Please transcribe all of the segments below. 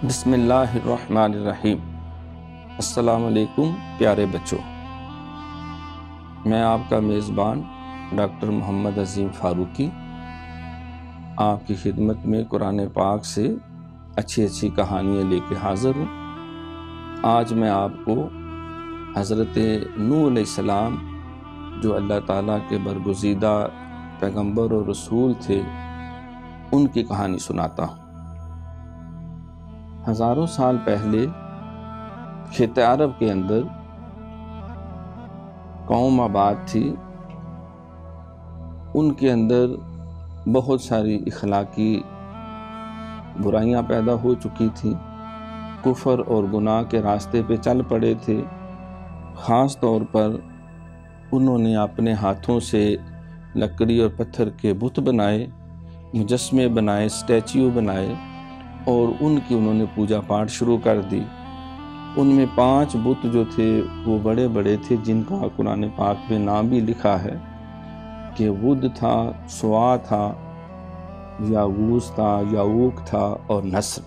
بسم اللہ الرحمن الرحیم۔ السلام علیکم پیارے بچوں، میں آپ کا میزبان ڈاکٹر محمد عظیم فاروقی آپ کی خدمت میں قرآن پاک سے اچھی کہانیاں لے کے حاضر ہوں۔ آج میں آپ کو حضرت نوح علیہ السلام جو اللہ تعالیٰ کے برگزیدہ پیغمبر اور رسول تھے ان کی کہانی سناتا ہوں۔ ہزاروں سال پہلے خطہ عرب کے اندر قوم آباد تھی، ان کے اندر بہت ساری اخلاقی برائیاں پیدا ہو چکی تھیں، کفر اور گناہ کے راستے پہ چل پڑے تھے۔ خاص طور پر انہوں نے اپنے ہاتھوں سے لکڑی اور پتھر کے بت بنائے، مجسمے بنائے، اسٹیچیو بنائے اور ان کی انہوں نے پوجا پاٹ شروع کر دی۔ ان میں 5 بت جو تھے وہ بڑے بڑے تھے، جن کا قرآن پاک میں نام بھی لکھا ہے کہ ود تھا، سوا تھا، یاغوث تھا، یعوق تھا اور نصر۔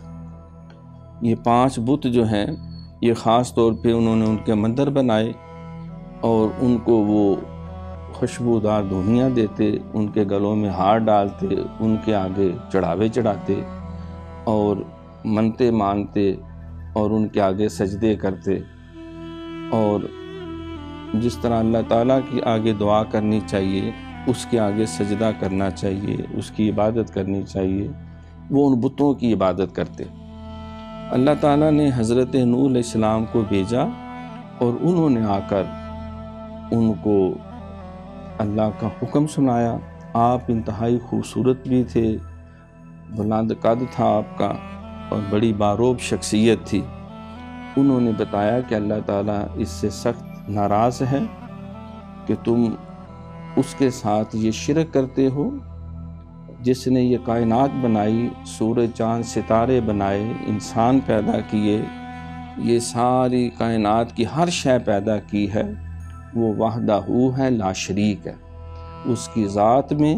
یہ 5 بت جو ہیں یہ خاص طور پہ انہوں نے ان کے مندر بنائے اور ان کو وہ خوشبودار دھونیاں دیتے، ان کے گلوں میں ہار ڈالتے، ان کے آگے چڑھاوے چڑھاتے اور منتے مانتے اور ان کے آگے سجدے کرتے، اور جس طرح اللہ تعالیٰ کی آگے دعا کرنی چاہیے، اس کے آگے سجدہ کرنا چاہیے، اس کی عبادت کرنی چاہیے، وہ ان بتوں کی عبادت کرتے۔ اللہ تعالیٰ نے حضرت نوح علیہ السلام کو بھیجا اور انہوں نے آ کر ان کو اللہ کا حکم سنایا۔ آپ انتہائی خوبصورت بھی تھے، بلند قد تھا آپ کا اور بڑی باروب شخصیت تھی۔ انہوں نے بتایا کہ اللہ تعالیٰ اس سے سخت ناراض ہے کہ تم اس کے ساتھ یہ شرک کرتے ہو جس نے یہ کائنات بنائی، سورج چاند ستارے بنائے، انسان پیدا کیے، یہ ساری کائنات کی ہر شے پیدا کی ہے، وہ وحدہ ہے، لا شریک ہے۔ اس کی ذات میں،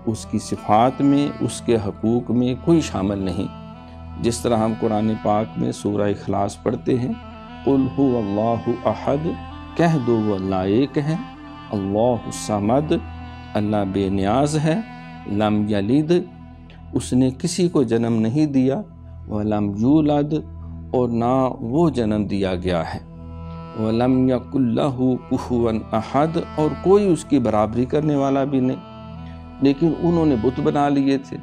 اس کی صفات میں، اس کے حقوق میں کوئی شامل نہیں۔ جس طرح ہم قرآن پاک میں سورہ اخلاص پڑھتے ہیں، قُلْ هُوَ اللَّهُ أَحَدٌ، کہہ دو وہ اللہ ایک ہے، اللہ الصمد، اللہ بے نیاز ہے، لم یلد، اس نے کسی کو جنم نہیں دیا، وَلَمْ یولد، اور نہ وہ جنم دیا گیا ہے، وَلَمْ یَکُن لَّهُ کُفُوًا أَحَدٌ، اور کوئی اس کی برابری کرنے والا بھی نہیں۔ لیکن انہوں نے بت بنا لیے تھے۔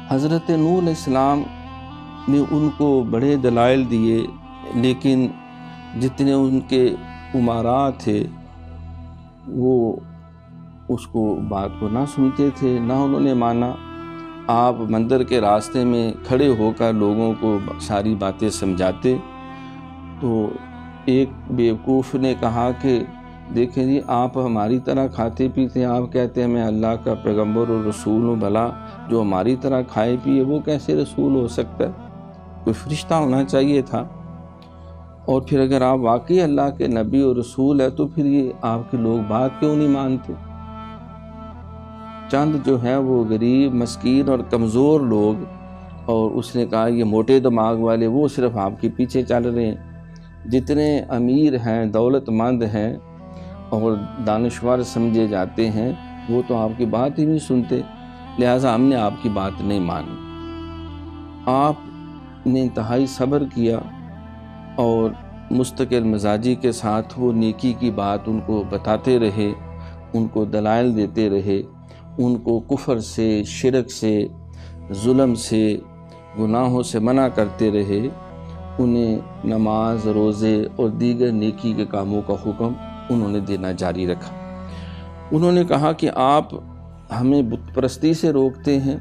حضرت نوح علیہ السلام نے ان کو بڑے دلائل دیے، لیکن جتنے ان کے امراء تھے وہ اس کو بات کو نہ سنتے تھے، نہ انہوں نے مانا۔ آپ مندر کے راستے میں کھڑے ہو کر لوگوں کو ساری باتیں سمجھاتے تو ایک بیوقوف نے کہا کہ دیکھیں جی، آپ ہماری طرح کھاتے پیتے ہیں، آپ کہتے ہیں میں اللہ کا پیغمبر اور رسول ہوں، بھلا جو ہماری طرح کھائے پیے وہ کیسے رسول ہو سکتا ہے؟ کوئی فرشتہ ہونا چاہیے تھا۔ اور پھر اگر آپ واقعی اللہ کے نبی اور رسول ہے تو پھر یہ آپ کے لوگ بات کیوں نہیں مانتے؟ چند جو ہیں وہ غریب، مسکین اور کمزور لوگ، اور اس نے کہا یہ موٹے دماغ والے وہ صرف آپ کے پیچھے چل رہے ہیں، جتنے امیر ہیں، دولت مند ہیں اور دانشور سمجھے جاتے ہیں وہ تو آپ کی بات ہی نہیں سنتے، لہٰذا ہم نے آپ کی بات نہیں مانی۔ آپ نے انتہائی صبر کیا اور مستقل مزاجی کے ساتھ وہ نیکی کی بات ان کو بتاتے رہے، ان کو دلائل دیتے رہے، ان کو کفر سے، شرک سے، ظلم سے، گناہوں سے منع کرتے رہے، انہیں نماز، روزے اور دیگر نیکی کے کاموں کا حکم انہوں نے دینا جاری رکھا۔ انہوں نے کہا کہ آپ ہمیں بت پرستی سے روکتے ہیں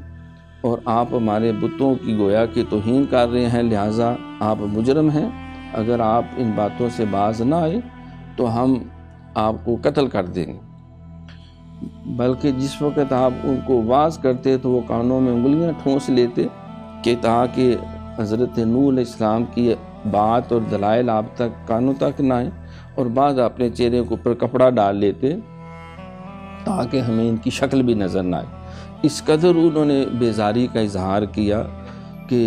اور آپ ہمارے بتوں کی گویا کہ توہین کر رہے ہیں، لہٰذا آپ مجرم ہیں۔ اگر آپ ان باتوں سے باز نہ آئے تو ہم آپ کو قتل کر دیں گے۔ بلکہ جس وقت آپ ان کو واعظ کرتے تو وہ کانوں میں انگلیاں ٹھونس لیتے کہ تاکہ حضرت نوح علیہ السلام کی بات اور دلائل آپ تک کانوں تک نہ آئے، اور بعض اپنے چہرے کے اوپر کپڑا ڈال لیتے تاکہ ہمیں ان کی شکل بھی نظر نہ آئے۔ اس قدر انہوں نے بیزاری کا اظہار کیا کہ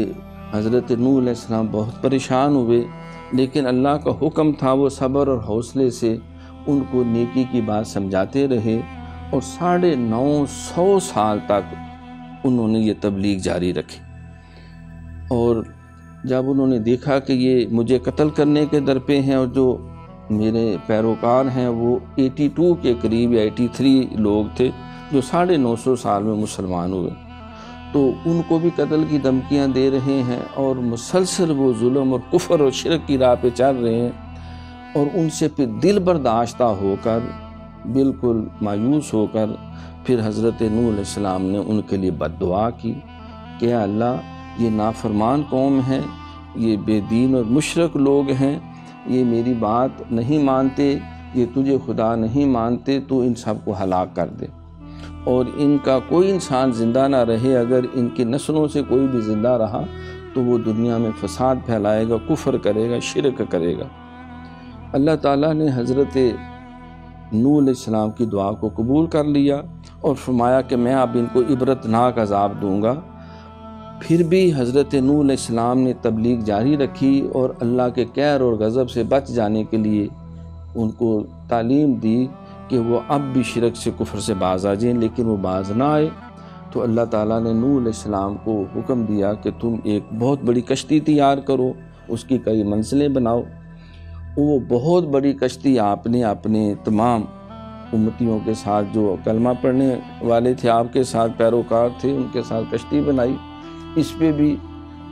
حضرت نوح علیہ السلام بہت پریشان ہوئے، لیکن اللہ کا حکم تھا، وہ صبر اور حوصلے سے ان کو نیکی کی بات سمجھاتے رہے، اور 950 سال تک انہوں نے یہ تبلیغ جاری رکھی۔ اور جب انہوں نے دیکھا کہ یہ مجھے قتل کرنے کے در پہ ہیں، اور جو میرے پیروکار ہیں وہ 82 کے قریب یا 83 لوگ تھے جو 950 سال میں مسلمان ہوئے، تو ان کو بھی قتل کی دھمکیاں دے رہے ہیں، اور مسلسل وہ ظلم اور کفر اور شرک کی راہ پہ چل رہے ہیں، اور ان سے پھر دل برداشتہ ہو کر، بالکل مایوس ہو کر، پھر حضرت نوح علیہ السلام نے ان کے لیے بد دعا کی کہ اے اللہ، یہ نافرمان قوم ہے، یہ بے دین اور مشرک لوگ ہیں، یہ میری بات نہیں مانتے، یہ تجھے خدا نہیں مانتے، تو ان سب کو ہلاک کر دے، اور ان کا کوئی انسان زندہ نہ رہے، اگر ان کی نسلوں سے کوئی بھی زندہ رہا تو وہ دنیا میں فساد پھیلائے گا، کفر کرے گا، شرک کرے گا۔ اللہ تعالیٰ نے حضرت نوح علیہ السلام کی دعا کو قبول کر لیا اور فرمایا کہ میں اب ان کو عبرتناک عذاب دوں گا۔ پھر بھی حضرت نوح علیہ السلام نے تبلیغ جاری رکھی، اور اللہ کے قہر اور غضب سے بچ جانے کے لیے ان کو تعلیم دی کہ وہ اب بھی شرک سے، کفر سے باز آ جائیں، لیکن وہ باز نہ آئے۔ تو اللہ تعالیٰ نے نوح علیہ السلام کو حکم دیا کہ تم ایک بہت بڑی کشتی تیار کرو، اس کی کئی منزلیں بناؤ۔ وہ بہت بڑی کشتی آپ نے اپنے تمام امتیوں کے ساتھ، جو کلمہ پڑھنے والے تھے آپ کے ساتھ، پیروکار تھے، ان کے ساتھ کشتی بنائی۔ اس پہ بھی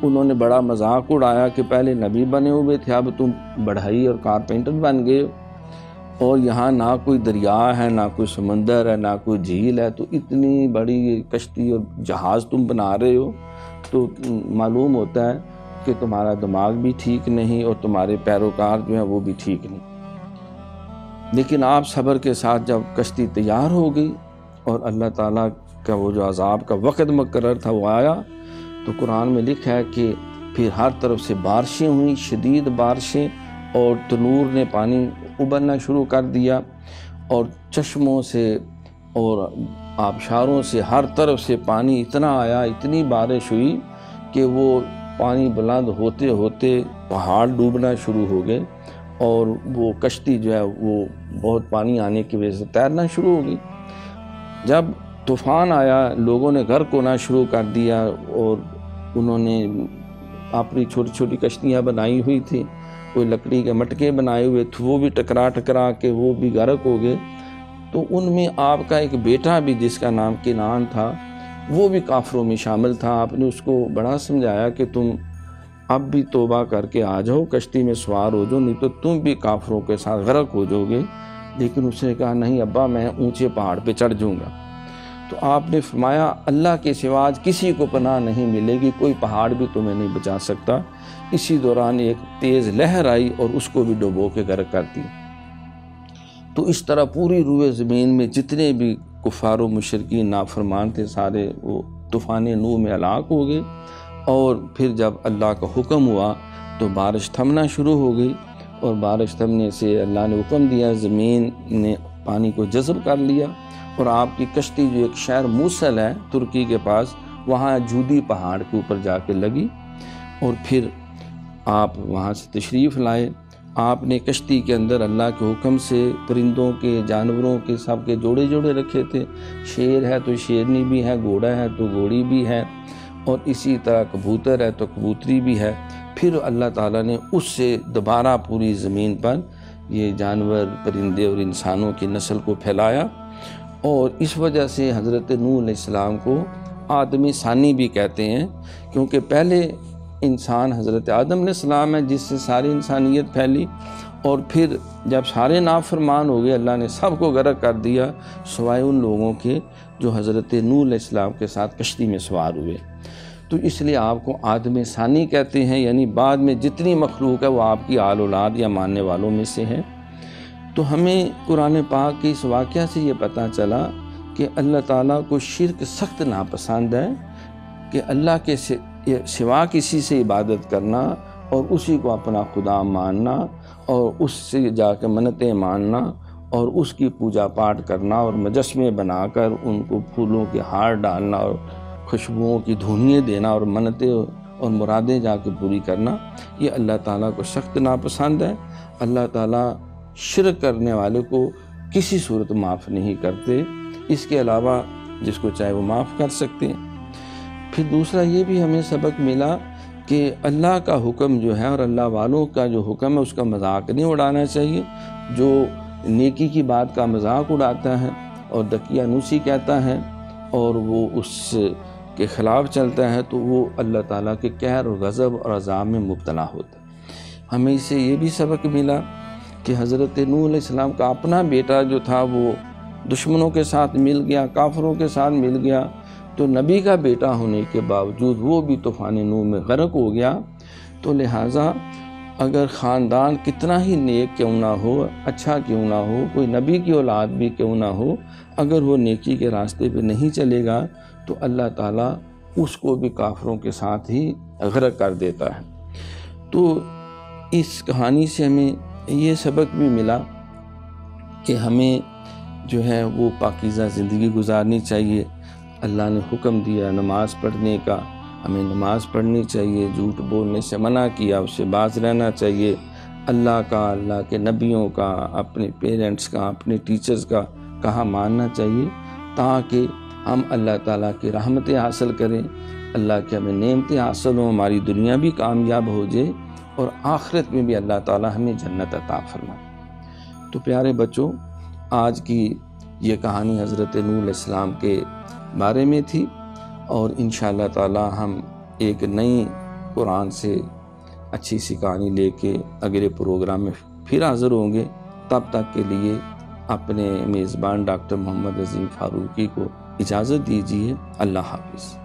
انہوں نے بڑا مذاق اڑایا کہ پہلے نبی بنے ہوئے تھے، اب تم بڑھائی اور کارپینٹر بن گئے، اور یہاں نہ کوئی دریا ہے، نہ کوئی سمندر ہے، نہ کوئی جھیل ہے، تو اتنی بڑی کشتی اور جہاز تم بنا رہے ہو، تو معلوم ہوتا ہے کہ تمہارا دماغ بھی ٹھیک نہیں اور تمہارے پیروکار جو ہیں وہ بھی ٹھیک نہیں۔ لیکن آپ صبر کے ساتھ جب کشتی تیار ہو گئی اور اللہ تعالیٰ کا وہ جو عذاب کا وقت مقرر تھا وہ آیا، تو قرآن میں لکھا ہے کہ پھر ہر طرف سے بارشیں ہوئیں، شدید بارشیں، اور تنور نے پانی ابلنا شروع کر دیا، اور چشموں سے اور آبشاروں سے ہر طرف سے پانی اتنا آیا، اتنی بارش ہوئی کہ وہ پانی بلند ہوتے ہوتے پہاڑ ڈوبنا شروع ہو گئے، اور وہ کشتی جو ہے وہ بہت پانی آنے کی وجہ سے تیرنا شروع ہو گئی۔ جب طوفان آیا، لوگوں نے غرق ہونا شروع کر دیا، اور انہوں نے اپنی چھوٹی چھوٹی کشتیاں بنائی ہوئی تھی، کوئی لکڑی کے مٹکے بنائے ہوئے تھے، وہ بھی ٹکرا کے وہ بھی غرق ہو گئے۔ تو ان میں آپ کا ایک بیٹا بھی، جس کا نام کنعان تھا، وہ بھی کافروں میں شامل تھا۔ آپ نے اس کو بڑا سمجھایا کہ تم اب بھی توبہ کر کے آ جاؤ، کشتی میں سوار ہو جاؤ، نہیں تو تم بھی کافروں کے ساتھ غرق ہو جاؤ گے۔ لیکن اس نے کہا نہیں ابا، میں اونچے پہاڑ پہ چڑھ جاؤں گا۔ تو آپ نے فرمایا اللہ کے سوا کسی کو پناہ نہیں ملے گی، کوئی پہاڑ بھی تمہیں نہیں بچا سکتا۔ اسی دوران ایک تیز لہر آئی اور اس کو بھی ڈبو کے غرق کر دی۔ تو اس طرح پوری روئے زمین میں جتنے بھی کفار و مشرکین نافرمان تھے، سارے وہ طوفان نوح میں ہلاک ہو گئے۔ اور پھر جب اللہ کا حکم ہوا تو بارش تھمنا شروع ہو گئی، اور بارش تھمنے سے اللہ نے حکم دیا، زمین نے پانی کو جذب کر لیا، اور آپ کی کشتی جو ایک شہر موصل ہے ترکی کے پاس، وہاں جودی پہاڑ کے اوپر جا کے لگی، اور پھر آپ وہاں سے تشریف لائے۔ آپ نے کشتی کے اندر اللہ کے حکم سے پرندوں کے، جانوروں کے، سب کے جوڑے جوڑے رکھے تھے۔ شیر ہے تو شیرنی بھی ہے، گھوڑا ہے تو گھوڑی بھی ہے، اور اسی طرح کبوتر ہے تو کبوتری بھی ہے۔ پھر اللہ تعالیٰ نے اس سے دوبارہ پوری زمین پر یہ جانور، پرندے اور انسانوں کی نسل کو پھیلایا، اور اس وجہ سے حضرت نوح علیہ السلام کو آدمی ثانی بھی کہتے ہیں، کیونکہ پہلے انسان حضرت آدم علیہ السلام ہے جس سے ساری انسانیت پھیلی، اور پھر جب سارے نافرمان ہو گئے اللہ نے سب کو غرق کر دیا سوائے ان لوگوں کے جو حضرت نوح علیہ السلام کے ساتھ کشتی میں سوار ہوئے۔ تو اس لیے آپ کو آدم ثانی کہتے ہیں، یعنی بعد میں جتنی مخلوق ہے وہ آپ کی آل اولاد یا ماننے والوں میں سے ہے۔ تو ہمیں قرآن پاک کے اس واقعہ سے یہ پتہ چلا کہ اللہ تعالیٰ کو شرک سخت ناپسند ہے، کہ اللہ کے سوا کسی سے عبادت کرنا اور اسی کو اپنا خدا ماننا، اور اس سے جا کے منتیں ماننا، اور اس کی پوجا پاٹ کرنا، اور مجسمے بنا کر ان کو پھولوں کے ہار ڈالنا، اور خوشبوؤں کی دھونیاں دینا، اور منتیں اور مرادیں جا کے پوری کرنا، یہ اللہ تعالیٰ کو سخت ناپسند ہے۔ اللہ تعالیٰ شرک کرنے والے کو کسی صورت معاف نہیں کرتے، اس کے علاوہ جس کو چاہے وہ معاف کر سکتے ہیں۔ پھر دوسرا یہ بھی ہمیں سبق ملا کہ اللہ کا حکم جو ہے اور اللہ والوں کا جو حکم ہے اس کا مذاق نہیں اڑانا چاہیے۔ جو نیکی کی بات کا مذاق اڑاتا ہے اور دقیانوسی کہتا ہے اور وہ اس کے خلاف چلتا ہے تو وہ اللہ تعالیٰ کے قہر اور غضب اور عذاب میں مبتلا ہوتا ہے۔ ہمیں اس سے یہ بھی سبق ملا کہ حضرت نوح علیہ السلام کا اپنا بیٹا جو تھا وہ دشمنوں کے ساتھ مل گیا، کافروں کے ساتھ مل گیا، تو نبی کا بیٹا ہونے کے باوجود وہ بھی طوفان نوح میں غرق ہو گیا۔ تو لہٰذا اگر خاندان کتنا ہی نیک کیوں نہ ہو، اچھا کیوں نہ ہو، کوئی نبی کی اولاد بھی کیوں نہ ہو، اگر وہ نیکی کے راستے پہ نہیں چلے گا تو اللہ تعالیٰ اس کو بھی کافروں کے ساتھ ہی غرق کر دیتا ہے۔ تو اس کہانی سے ہمیں یہ سبق بھی ملا کہ ہمیں جو ہے وہ پاکیزہ زندگی گزارنی چاہیے۔ اللہ نے حکم دیا نماز پڑھنے کا، ہمیں نماز پڑھنی چاہیے، جھوٹ بولنے سے منع کیا، اس سے باز رہنا چاہیے۔ اللہ کا، اللہ کے نبیوں کا، اپنے پیرنٹس کا، اپنے ٹیچرز کا کہا ماننا چاہیے تاکہ ہم اللہ تعالیٰ کی رحمتیں حاصل کریں، اللہ کی ہمیں نعمتیں حاصل ہوں، ہماری دنیا بھی کامیاب ہو جائے اور آخرت میں بھی اللہ تعالیٰ ہمیں جنت عطا فرمائے۔ تو پیارے بچوں، آج کی یہ کہانی حضرت نوح علیہ السلام کے بارے میں تھی، اور انشاءاللہ تعالیٰ ہم ایک نئی قرآن سے اچھی سی کہانی لے کے اگلے پروگرام میں پھر حاضر ہوں گے۔ تب تک کے لیے اپنے میزبان ڈاکٹر محمد عظیم فاروقی کو اجازت دیجیے۔ اللہ حافظ۔